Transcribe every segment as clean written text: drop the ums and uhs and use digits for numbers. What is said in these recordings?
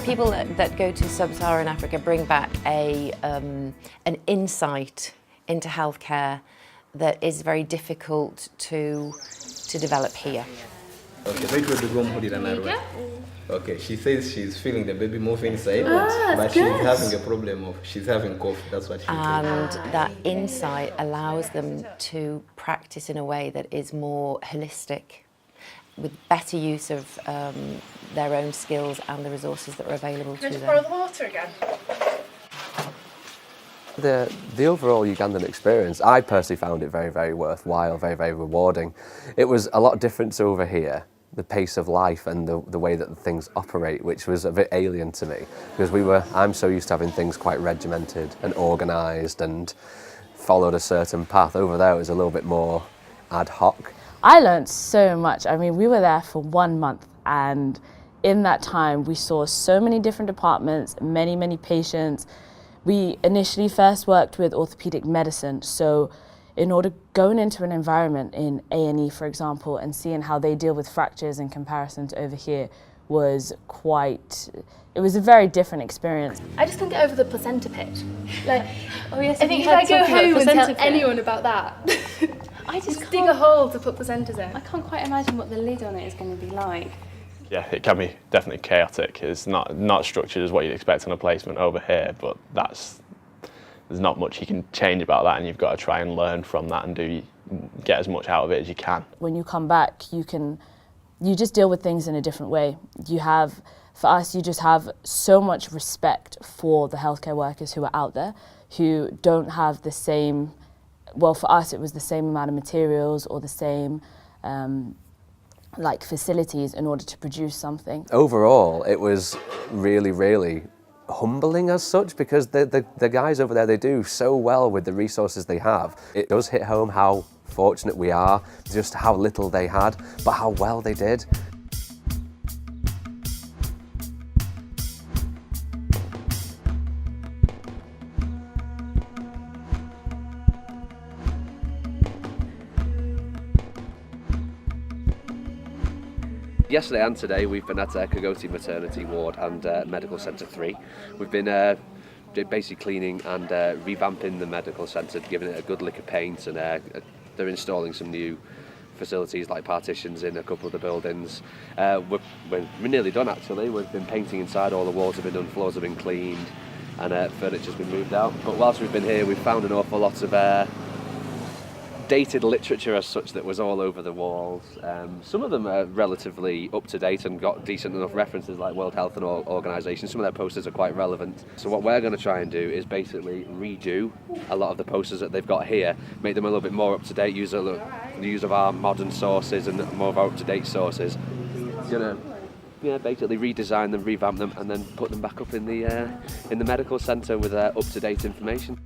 People that go to sub-Saharan Africa bring back an insight into healthcare that is very difficult to develop here. Okay, so it will be room put it another way. Okay, she says she's feeling the baby move inside, but she's having a problem of, she's having cough, that's what she says. And that insight allows them to practice in a way that is more holistic, with better use of their own skills and the resources that are available to them. Can I just borrow the water again? The overall Ugandan experience, I personally found it very, very worthwhile, very, very rewarding. It was a lot different to over here, the pace of life and the way that things operate, which was a bit alien to me, because I'm so used to having things quite regimented and organised and followed a certain path. Over there it was a little bit more ad hoc. I learned so much. I mean, we were there for 1 month, and in that time we saw so many different departments, many, many patients. We initially first worked with orthopedic medicine, so in order going into an environment in A&E, for example, and seeing how they deal with fractures in comparison to over here was it was a very different experience. I just can't get over the placenta pit. Like, oh yes, I think if I go home and tell anyone about that, I just dig a hole to put placentas in. I can't quite imagine what the lid on it is going to be like. Yeah, it can be definitely chaotic. It's not structured as what you'd expect on a placement over here, but there's not much you can change about that, and you've got to try and learn from that and get as much out of it as you can. When you come back, you just deal with things in a different way. For us, you just have so much respect for the healthcare workers who are out there, who don't have the same, well, for us it was the same amount of materials or the same facilities in order to produce something. Overall, it was really, really humbling as such, because the guys over there, they do so well with the resources they have. It does hit home how fortunate we are, just how little they had, but how well they did. Yesterday and today we've been at Kagoti Maternity Ward and Medical Centre 3. We've been basically cleaning and revamping the medical centre, giving it a good lick of paint, and they're installing some new facilities like partitions in a couple of the buildings. We're nearly done actually. We've been painting inside, all the walls have been done, floors have been cleaned, and furniture's been moved out. But whilst we've been here, we've found an awful lot of dated literature as such that was all over the walls. Some of them are relatively up to date and got decent enough references like World Health Organization. Some of their posters are quite relevant. So what we're going to try and do is basically redo a lot of the posters that they've got here, make them a little bit more up to date, use the use of our modern sources and more of our up to date sources. Basically redesign them, revamp them, and then put them back up in the medical centre with up to date information.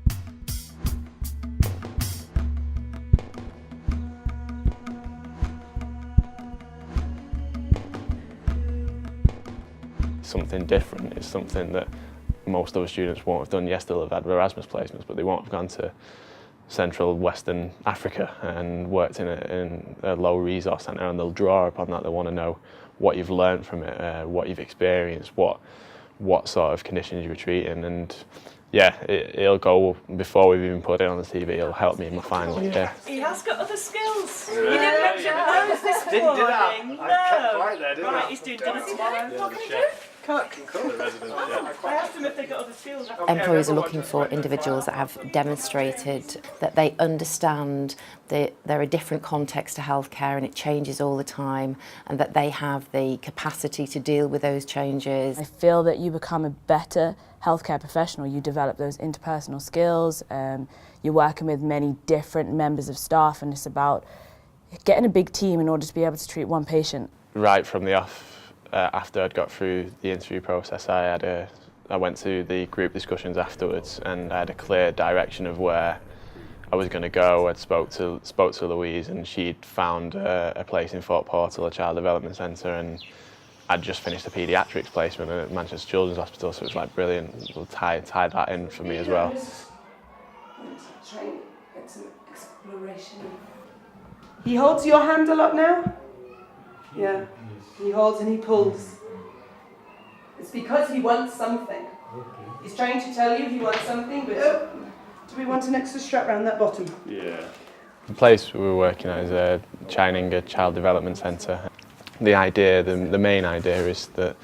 Something different. It's something that most other students won't have done. Yes, they'll have had Erasmus placements, but they won't have gone to Central Western Africa and worked in a low resource centre, and they'll draw upon that. They want to know what you've learned from it, what you've experienced, what sort of conditions you were treating, and yeah, it'll go before we've even put it on the TV. It'll help me in my final year. He has got other skills. You didn't mention those this morning. No. Right there, didn't I? He's doing dinner tomorrow. What can he do? Cook. I asked him if they got other skills. Employers are looking for individuals that have demonstrated that they understand that there are different contexts to healthcare and it changes all the time, and that they have the capacity to deal with those changes. I feel that you become a better healthcare professional. You develop those interpersonal skills, you're working with many different members of staff, and it's about getting a big team in order to be able to treat one patient. Right from the off, after I'd got through the interview process, I went to the group discussions afterwards, and I had a clear direction of where I was going to go. I'd spoke to Louise, and she'd found a place in Fort Portal, a child development centre, and I'd just finished a paediatrics placement at Manchester Children's Hospital, so it was like brilliant. We'll tie that in for me as well. He holds your hand a lot now? Yeah. He holds and he pulls. It's because he wants something. He's trying to tell you he wants something, but do we want an extra strap round that bottom? Yeah. The place we were working at is a Chininga Child Development Centre. The idea, the main idea is that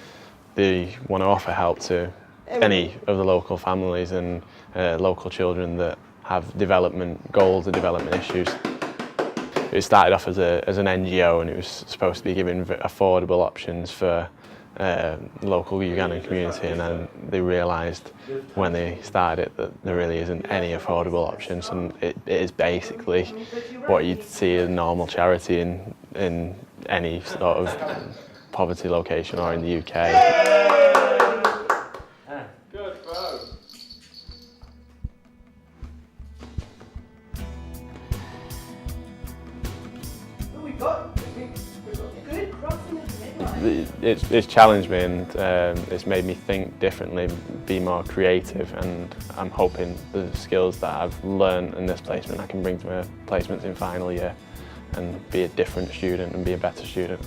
they want to offer help to any of the local families and local children that have development goals or development issues. It started off as an NGO, and it was supposed to be giving affordable options for the local Ugandan community, and then they realised when they started it that there really isn't any affordable options, and it is basically what you'd see as a normal charity in any sort of poverty location or in the UK. Good, bro. It's challenged me, and it's made me think differently, be more creative, and I'm hoping the skills that I've learned in this placement I can bring to my placements in final year and be a different student and be a better student.